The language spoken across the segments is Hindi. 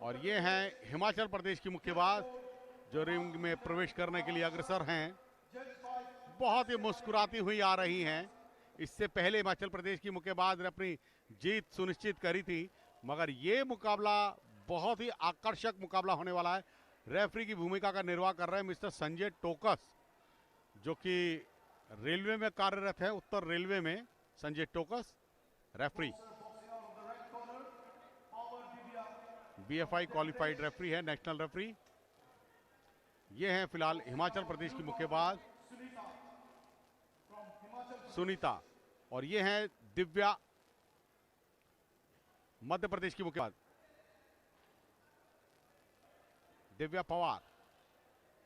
और ये हैं हिमाचल प्रदेश की मुक्केबाज जो रिंग में प्रवेश करने के लिए अग्रसर हैं। बहुत ही मुस्कुराती हुई आ रही हैं। इससे पहले हिमाचल प्रदेश की मुक्केबाज ने अपनी जीत सुनिश्चित करी थी, मगर ये मुकाबला बहुत ही आकर्षक मुकाबला होने वाला है। रेफरी की भूमिका का निर्वाह कर रहे हैं मिस्टर संजय टोकस, जो कि रेलवे में कार्यरत है, उत्तर रेलवे में। Sanjay Tokas referee, BFI qualified referee है, नेशनल रेफरी। ये हैं फिलहाल हिमाचल प्रदेश की मुक्केबाज सुनीता, और ये हैं दिव्या, मध्य प्रदेश की मुक्केबाज दिव्या पवार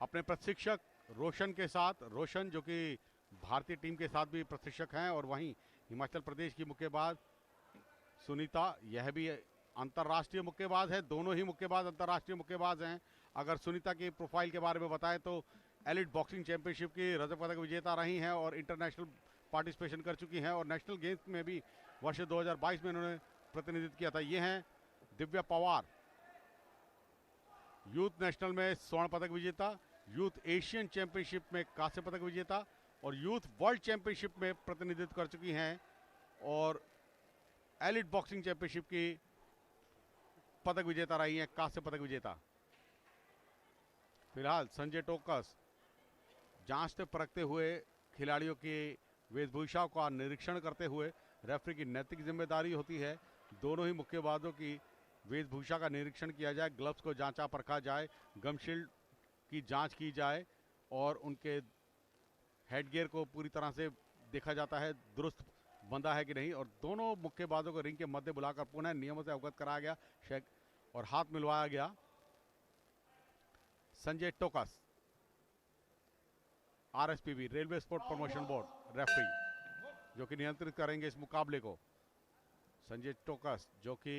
अपने प्रशिक्षक रोशन के साथ। रोशन जो कि भारतीय टीम के साथ भी प्रशिक्षक हैं, और वहीं हिमाचल प्रदेश की मुक्केबाज सुनीता, यह भी अंतर्राष्ट्रीय मुक्केबाज है। दोनों ही मुक्केबाज अंतर्राष्ट्रीय मुक्केबाज हैं। अगर सुनीता की प्रोफाइल के बारे में बताएं तो एलिट बॉक्सिंग चैंपियनशिप की रजत पदक विजेता रही हैं और इंटरनेशनल पार्टिसिपेशन कर चुकी हैं, और नेशनल गेम्स में भी वर्ष 2022 में इन्होंने प्रतिनिधित्व किया था। ये हैं दिव्या पवार, यूथ नेशनल में स्वर्ण पदक विजेता, यूथ एशियन चैंपियनशिप में कांस्य पदक विजेता, और यूथ वर्ल्ड चैंपियनशिप में प्रतिनिधित्व कर चुकी हैं, और एलिट बॉक्सिंग चैंपियनशिप की पदक विजेता रही हैं, कांस्य पदक विजेता। फिलहाल संजय टोकस जांचते परखते हुए खिलाड़ियों की वेशभूषा का निरीक्षण करते हुए, रेफरी की नैतिक जिम्मेदारी होती है दोनों ही मुक्केबाजों की वेशभूषा का निरीक्षण किया जाए, ग्लव्स को जांचा परखा जाए, गम शील्ड की जांच की जाए, और उनके हेडगियर को पूरी तरह से देखा जाता है दुरुस्त बंधा है कि नहीं, और दोनों मुक्केबाजों को रिंग के मध्य बुलाकर पुनः नियमों से अवगत कराया गया, शेक और हाथ मिलवाया गया। Sanjay Tokas, RSPB railway sport promotion board referee, जो कि नियंत्रित करेंगे इस मुकाबले को। संजय टोकस जो कि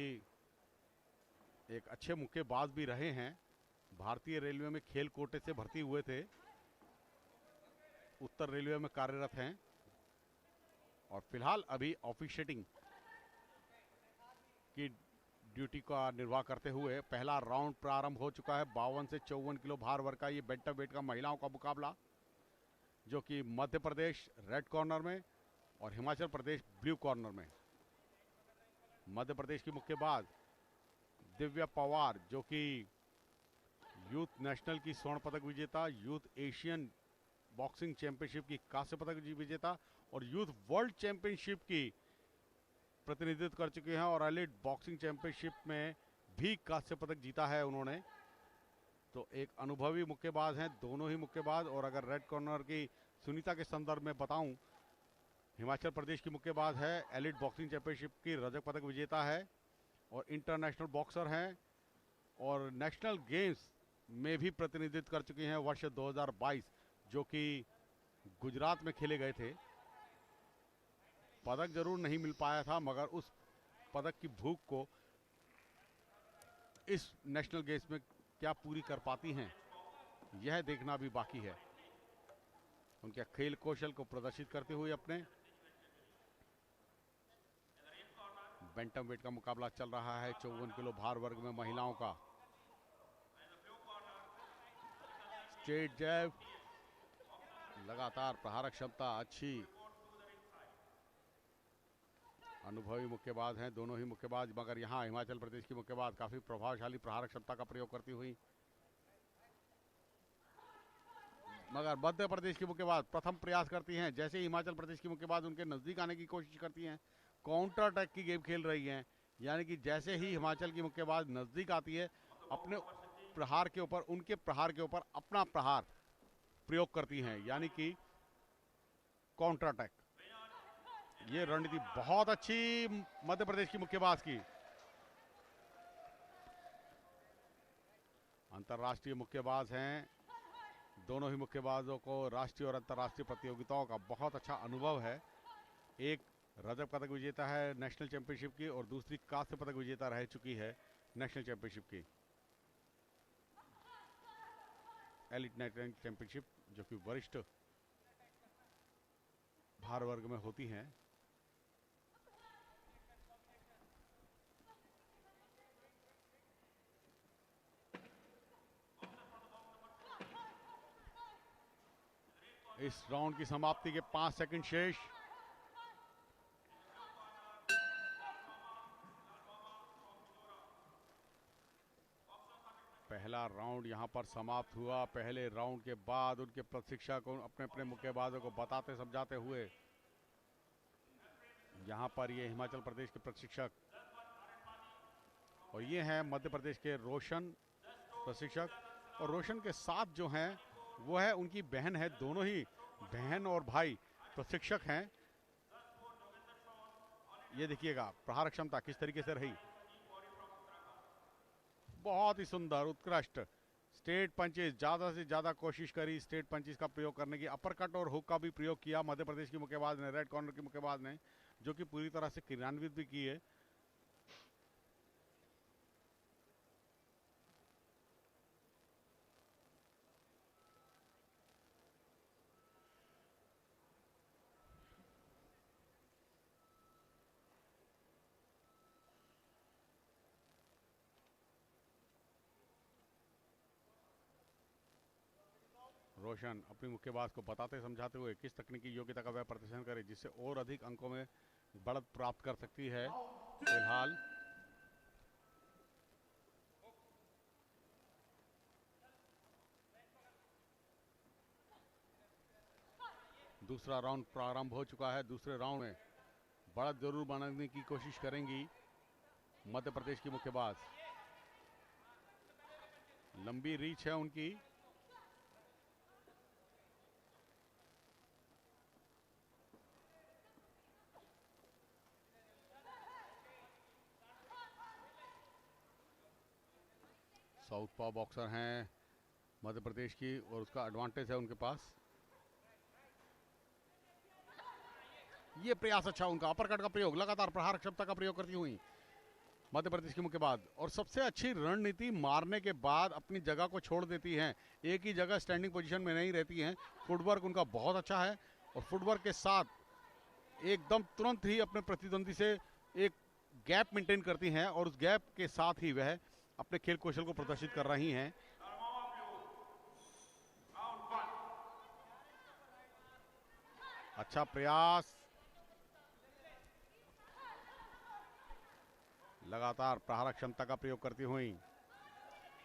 एक अच्छे मुक्केबाज भी रहे हैं, भारतीय रेलवे में खेल कोटे से भर्ती हुए थे, उत्तर रेलवे में कार्यरत हैं, और फिलहाल अभी ऑफिशिएटिंग की ड्यूटी का निर्वाह करते हुए पहला राउंड प्रारंभ हो चुका है। 52 से 54 किलो भार वर्ग का ये बेंटमवेट का महिलाओं का मुकाबला, जो कि मध्य प्रदेश रेड कॉर्नर में और हिमाचल प्रदेश ब्लू कॉर्नर में। मध्य प्रदेश की मुक्केबाज दिव्या पवार जो कि यूथ नेशनल की स्वर्ण पदक विजेता, यूथ एशियन बॉक्सिंग चैंपियनशिप की कांस्य पदक विजेता और यूथ वर्ल्ड चैंपियनशिप की प्रतिनिधित्व कर चुके हैं, और एलिट बॉक्सिंग चैंपियनशिप में भी कांस्य पदक जीता है उन्होंने। तो एक अनुभवी मुक्केबाज हैं दोनों ही मुक्केबाज। और अगर रेड कॉर्नर की सुनीता के संदर्भ में बताऊं, हिमाचल प्रदेश की मुक्केबाज है, एलिट बॉक्सिंग चैंपियनशिप की रजत पदक विजेता है और इंटरनेशनल बॉक्सर हैं, और नेशनल गेम्स में भी प्रतिनिधित्व कर चुकी हैं वर्ष 2022, जो कि गुजरात में खेले गए थे। पदक जरूर नहीं मिल पाया था, मगर उस पदक की भूख को इस नेशनल गेम्स में क्या पूरी कर पाती हैं, यह देखना भी बाकी है। उनके खेल कौशल को प्रदर्शित करते हुए अपने बैंटमवेट का मुकाबला चल रहा है 54 किलो भार वर्ग में महिलाओं का। स्ट्रेट जैब, लगातार प्रहारक क्षमता अच्छी, अनुभवी मुक्केबाज हैं दोनों ही मुक्केबाज, मगर यहाँ हिमाचल प्रदेश की मुक्केबाज काफी प्रभावशाली प्रहारक क्षमता का प्रयोग करती हुई, मगर मध्य प्रदेश की मुक्केबाज प्रथम प्रयास करती हैं। जैसे ही हिमाचल प्रदेश की मुक्केबाज उनके नजदीक आने की कोशिश करती हैं, काउंटर अटैक की गेम खेल रही हैं, यानी कि जैसे ही हिमाचल की मुक्केबाज नजदीक आती है, अपने प्रहार के ऊपर, उनके प्रहार के ऊपर अपना प्रहार प्रयोग करती हैं, यानी कि काउंटर अटैक। ये रणनीति बहुत अच्छी मध्य प्रदेश की मुक्केबाज की। अंतर्राष्ट्रीय मुक्केबाज हैं, दोनों ही मुक्केबाजों को राष्ट्रीय और अंतर्राष्ट्रीय प्रतियोगिताओं का बहुत अच्छा अनुभव है। एक रजत पदक विजेता है नेशनल चैंपियनशिप की, और दूसरी कांस्य पदक विजेता रह चुकी है नेशनल चैंपियनशिप की, एलिट नेशनल चैंपियनशिप, जो कि वरिष्ठ भार वर्ग में होती हैं। इस राउंड की समाप्ति के 5 सेकंड शेष। पहला राउंड यहां पर समाप्त हुआ। पहले राउंड के बाद उनके प्रशिक्षक अपने अपने मुक्केबाजों को बताते समझाते हुए, यहां पर ये हिमाचल प्रदेश के प्रशिक्षक और ये हैं मध्य प्रदेश के रोशन प्रशिक्षक, और रोशन के साथ जो हैं वो है उनकी बहन है। दोनों ही बहन और भाई प्रशिक्षक हैं। ये देखिएगा प्रहार क्षमता किस तरीके से रही, बहुत ही सुंदर उत्कृष्ट। स्ट्रेट पंचेस, ज्यादा से ज्यादा कोशिश करी स्ट्रेट पंचेस का प्रयोग करने की। अपर कट और हुक का भी प्रयोग किया मध्य प्रदेश की मुक्केबाज ने, रेड कॉर्नर की मुक्केबाज ने, जो कि पूरी तरह से क्रियान्वित भी की है। रोशन अपनी मुक्केबाज को बताते समझाते हुए किस तकनीकी योग्यता का वह प्रदर्शन करे जिससे और अधिक अंकों में बढ़त प्राप्त कर सकती है। फिलहाल दूसरा राउंड प्रारंभ हो चुका है। दूसरे राउंड में बढ़त जरूर बनाने की कोशिश करेंगी मध्य प्रदेश की मुक्केबाज। लंबी रीच है उनकी। साउथ पॉ बॉक्सर हैं मध्य प्रदेश की और उसका एडवांटेज है उनके पास। ये प्रयास अच्छा उनका, अपरकट का प्रयोग, लगातार प्रहार क्षमता का प्रयोग करती हुई मध्य प्रदेश की मुक्केबाज। और सबसे अच्छी रणनीति मारने के बाद अपनी जगह को छोड़ देती हैं, एक ही जगह स्टैंडिंग पोजीशन में नहीं रहती हैं। फुटवर्क उनका बहुत अच्छा है और फुटवर्क के साथ एकदम तुरंत ही अपने प्रतिद्वंदी से एक गैप मेंटेन करती हैं और उस गैप के साथ ही वह अपने खेल कौशल को प्रदर्शित कर रही हैं। अच्छा प्रयास, लगातार प्रहार क्षमता का प्रयोग करती हुई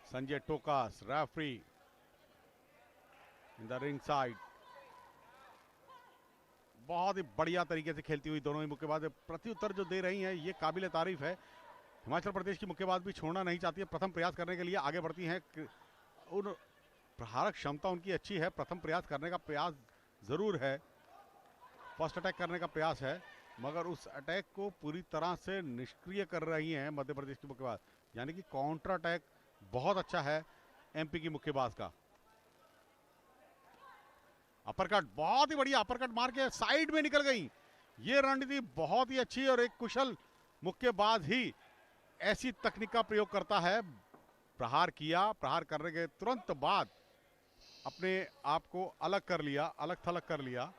Sanjay Tokas, referee in the ring side. बहुत ही बढ़िया तरीके से खेलती हुई दोनों ही मुक्केबाज प्रत्युत्तर जो दे रही हैं, ये काबिल तारीफ है। हिमाचल प्रदेश की मुक्केबाज भी छोड़ना नहीं चाहती है, प्रथम प्रयास करने के लिए आगे बढ़ती हैं। उन प्रहारक क्षमता उनकी अच्छी है, प्रथम प्रयास करने का प्रयास जरूर है, फर्स्ट अटैक करने का प्रयास है, मगर उस अटैक को पूरी तरह से निष्क्रिय कर रही हैं मध्य प्रदेश की मुक्केबाज। यानी कि काउंटर अटैक बहुत अच्छा है एमपी की मुक्केबाज का। अपरकट, बहुत ही बढ़िया अपरकट मार के साइड में निकल गई। ये रणनीति बहुत ही अच्छी और एक कुशल मुक्केबाज ही ऐसी तकनीक का प्रयोग करता है। प्रहार किया, प्रहार करने के तुरंत बाद अपने आप को अलग कर लिया, अलग थलग कर लिया।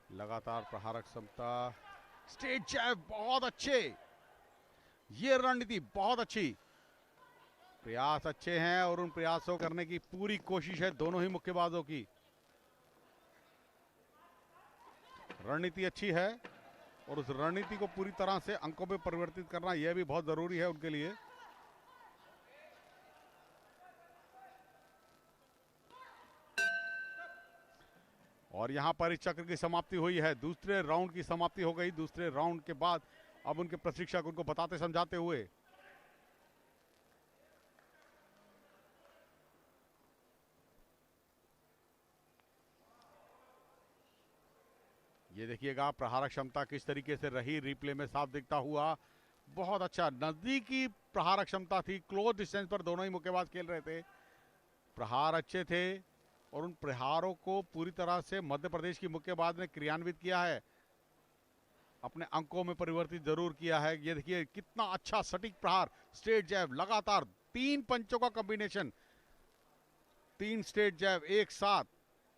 लगातार प्रहारक क्षमता, स्टेज जैब बहुत अच्छे, ये रणनीति बहुत अच्छी, प्रयास अच्छे हैं और उन प्रयासों करने की पूरी कोशिश है दोनों ही मुक्केबाजों की। रणनीति अच्छी है और उस रणनीति को पूरी तरह से अंकों में परिवर्तित करना यह भी बहुत जरूरी है उनके लिए। और यहां पर इस चक्र की समाप्ति हुई है, दूसरे राउंड की समाप्ति हो गई। दूसरे राउंड के बाद अब उनके प्रशिक्षक उनको बताते समझाते हुए, ये देखिएगा प्रहारक क्षमता किस तरीके से रही, रिप्ले में साफ दिखता हुआ। बहुत अच्छा नजदीकी प्रहारक क्षमता थी, क्लोज डिस्टेंस पर दोनों ही मुक्केबाज खेल रहे थे, प्रहार अच्छे थे और उन प्रहारों को पूरी तरह से मध्य प्रदेश की मुक्केबाज ने क्रियान्वित किया है। अपने अंकों में परिवर्तित जरूर किया है। ये देखिए कितना अच्छा सटीक प्रहार, स्ट्रेट जैब, लगातार 3 पंचों का कॉम्बिनेशन, 3 स्ट्रेट जैब एक साथ,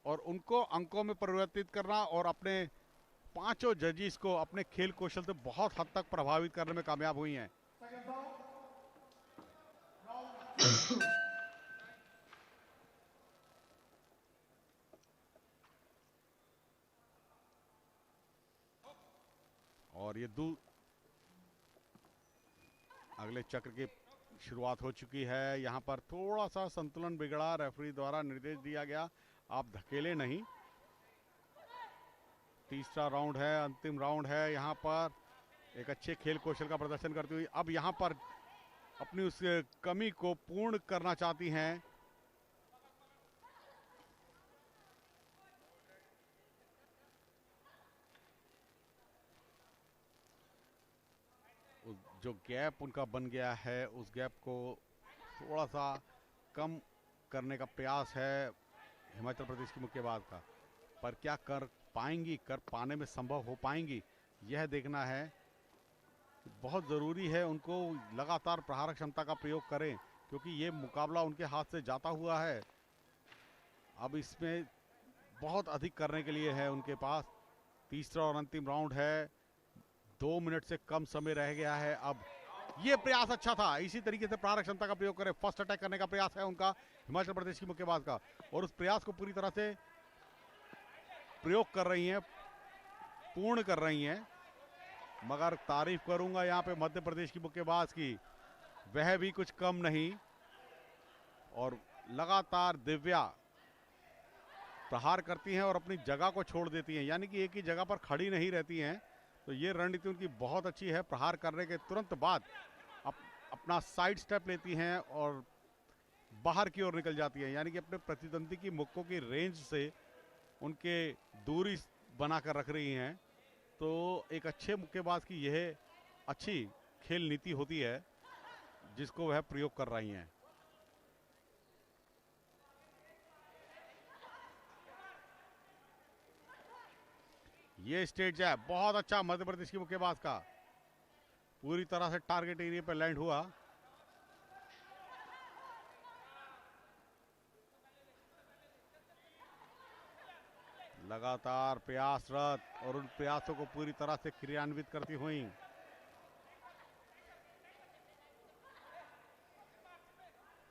और उनको अंकों में परिवर्तित करना और अपने पांचों जजेस को अपने खेल कौशल से बहुत हद तक प्रभावित करने में कामयाब हुई हैं। और ये अगले चक्र की शुरुआत हो चुकी है। यहां पर थोड़ा सा संतुलन बिगड़ा, रेफरी द्वारा निर्देश दिया गया आप धकेले नहीं। तीसरा राउंड है, अंतिम राउंड है। यहां पर एक अच्छे खेल कौशल का प्रदर्शन करती हुई अब यहां पर अपनी उस कमी को पूर्ण करना चाहती हैं। जो गैप उनका बन गया है उस गैप को थोड़ा सा कम करने का प्रयास है हिमाचल प्रदेश की मुक्केबाज का, पर क्या कर पाएंगी, कर पाने में संभव हो पाएंगी, यह देखना है। बहुत ज़रूरी है उनको लगातार प्रहार क्षमता का प्रयोग करें, क्योंकि ये मुकाबला उनके हाथ से जाता हुआ है। अब इसमें बहुत अधिक करने के लिए है उनके पास। तीसरा और अंतिम राउंड है, 2 मिनट से कम समय रह गया है। अब ये प्रयास अच्छा था, इसी तरीके से प्रहार क्षमता का प्रयोग करें। फर्स्ट अटैक करने का प्रयास है उनका हिमाचल प्रदेश की मुक्केबाज का, और उस प्रयास को पूरी तरह से प्रयोग कर रही हैं, पूर्ण कर रही हैं। मगर तारीफ करूंगा यहाँ पे मध्य प्रदेश की मुक्केबाज की, वह भी कुछ कम नहीं। और लगातार दिव्या प्रहार करती हैं और अपनी जगह को छोड़ देती हैं, यानी कि एक ही जगह पर खड़ी नहीं रहती हैं। तो ये रणनीति उनकी बहुत अच्छी है। प्रहार करने के तुरंत बाद अपना साइड स्टेप लेती हैं और बाहर की ओर निकल जाती हैं, यानी कि अपने प्रतिद्वंदी की मुक्कों की रेंज से उनके दूरी बनाकर रख रही हैं। तो एक अच्छे मुक्केबाज की यह अच्छी खेल नीति होती है जिसको वह प्रयोग कर रही हैं। ये स्ट्रेट जैब बहुत अच्छा मध्य प्रदेश की मुक्केबाज का, पूरी तरह से टारगेट एरिया पर लैंड हुआ। लगातार प्रयासरत और उन प्रयासों को पूरी तरह से क्रियान्वित करती हुई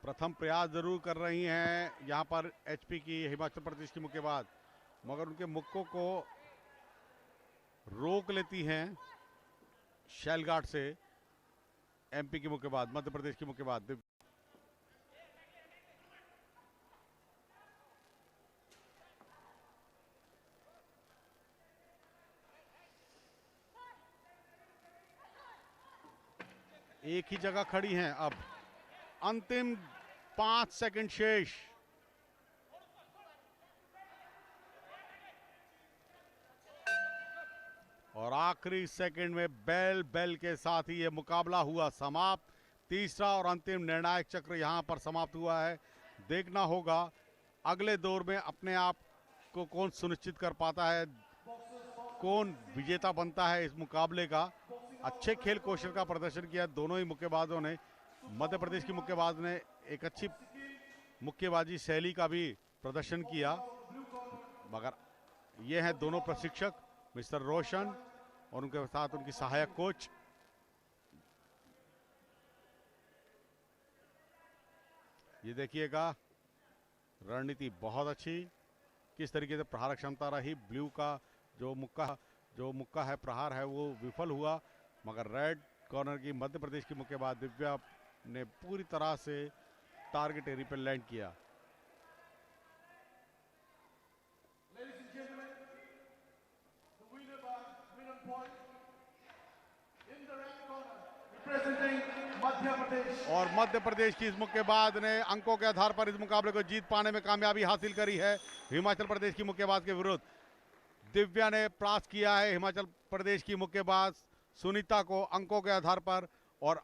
प्रथम प्रयास जरूर कर रही हैं यहां पर एचपी की हिमाचल प्रदेश की मुक्केबाज, मगर उनके मुक्कों को रोक लेती हैं शैल गार्ड से एमपी की मुक्केबाज, मध्य प्रदेश की मुक्केबाज। एक ही जगह खड़ी हैं। अब अंतिम 5 सेकंड शेष। और आखिरी सेकंड में बेल के साथ ही ये मुकाबला हुआ समाप्त। तीसरा और अंतिम निर्णायक चक्र यहां पर समाप्त हुआ है। देखना होगा अगले दौर में अपने आप को कौन सुनिश्चित कर पाता है, कौन विजेता बनता है इस मुकाबले का। अच्छे खेल कौशल का प्रदर्शन किया दोनों ही मुक्केबाजों ने। मध्य प्रदेश की मुक्केबाज ने एक अच्छी मुक्केबाजी शैली का भी प्रदर्शन किया, मगर ये हैं दोनों प्रशिक्षक मिस्टर रोशन और उनके साथ उनकी सहायक कोच। ये देखिएगा रणनीति बहुत अच्छी, किस तरीके से प्रहार क्षमता रही। ब्लू का जो मुक्का है, प्रहार है, वो विफल हुआ, मगर रेड कॉर्नर की मध्य प्रदेश की मुक्केबाज दिव्या ने पूरी तरह से टारगेट एरिया पर लैंड किया। और मध्य प्रदेश की इस मुक्केबाज ने अंकों के आधार पर इस मुकाबले को जीत पाने में कामयाबी हासिल करी है हिमाचल प्रदेश की मुक्केबाज के विरुद्ध। दिव्या ने परास्त किया है हिमाचल प्रदेश की मुक्केबाज सुनीता को अंकों के आधार पर, और